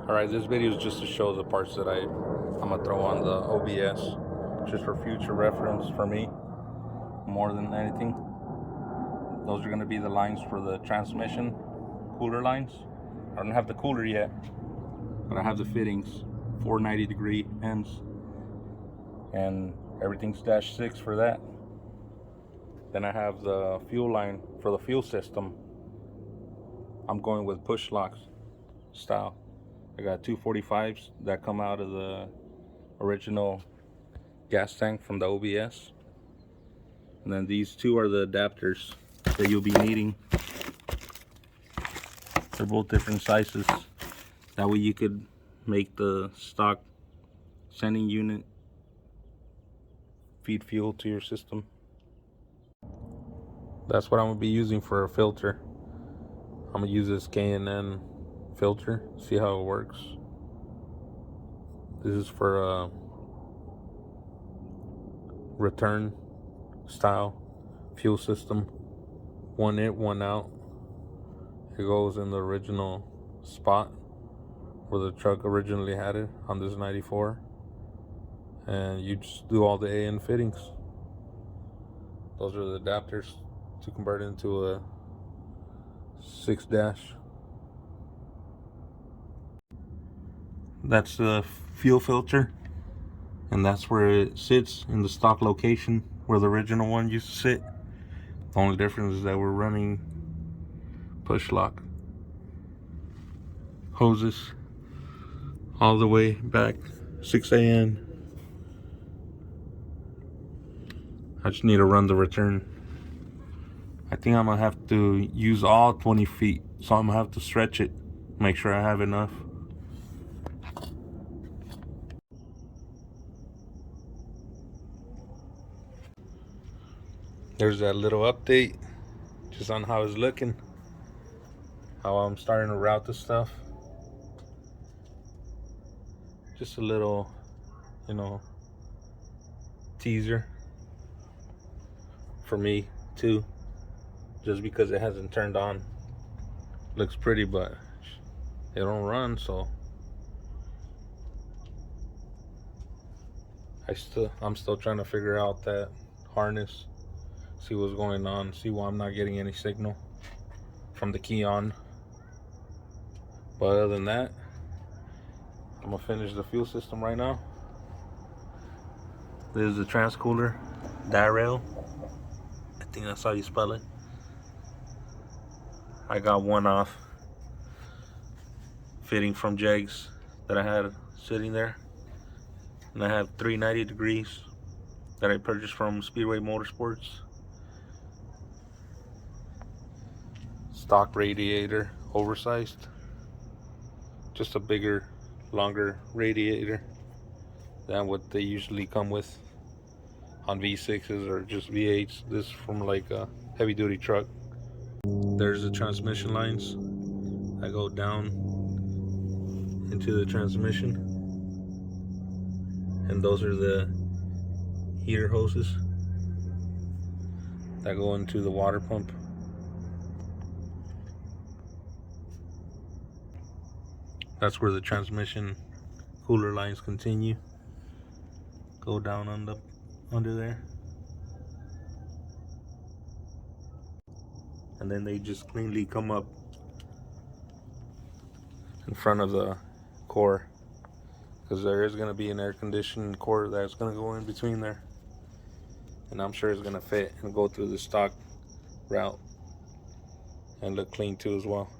Alright, this video is just to show the parts that I'm gonna throw on the OBS, just for future reference for me, more than anything. Those are gonna be the lines for the transmission, cooler lines. I don't have the cooler yet, but I have the fittings, 490-degree ends, and everything's -6 for that. Then I have the fuel line for the fuel system. I'm going with push locks style. I got 245s that come out of the original gas tank from the OBS. And then these two are the adapters that you'll be needing. They're both different sizes. That way you could make the stock sending unit feed fuel to your system. That's what I'm gonna be using for a filter. I'm gonna use this K&N filter, see how it works. This is for a return style fuel system. One in, one out. It goes in the original spot where the truck originally had it on this 94, and you just do all the AN fittings. Those are the adapters to convert into a 6-. That's the fuel filter, and that's where it sits in the stock location where the original one used to sit. The only difference is that we're running push lock hoses all the way back 6 AN. I just need to run the return. I think I'm gonna have to use all 20 feet, so I'm gonna have to stretch it, make sure I have enough. There's that little update just on how it's looking, how I'm starting to route the stuff. Just a little, teaser for me too, just because it hasn't turned on. Looks pretty, but it don't run, so I'm still trying to figure out that harness, see what's going on, see why I'm not getting any signal from the key on. But other than that, I'm gonna finish the fuel system right now. This is the transcooler Dirail. I think that's how you spell it. I got one off fitting from Jegs that I had sitting there, and I have 390 degrees that I purchased from Speedway Motorsports. Stock radiator, oversized, just a bigger, longer radiator than what they usually come with on V6s or just V8s. This is from like a heavy duty truck. There's the transmission lines that go down into the transmission, and those are the heater hoses that go into the water pump. That's where the transmission cooler lines continue, go down under there, and then they just cleanly come up in front of the core, because there is going to be an air conditioned core that's going to go in between there, and I'm sure it's going to fit and go through the stock route and look clean too as well.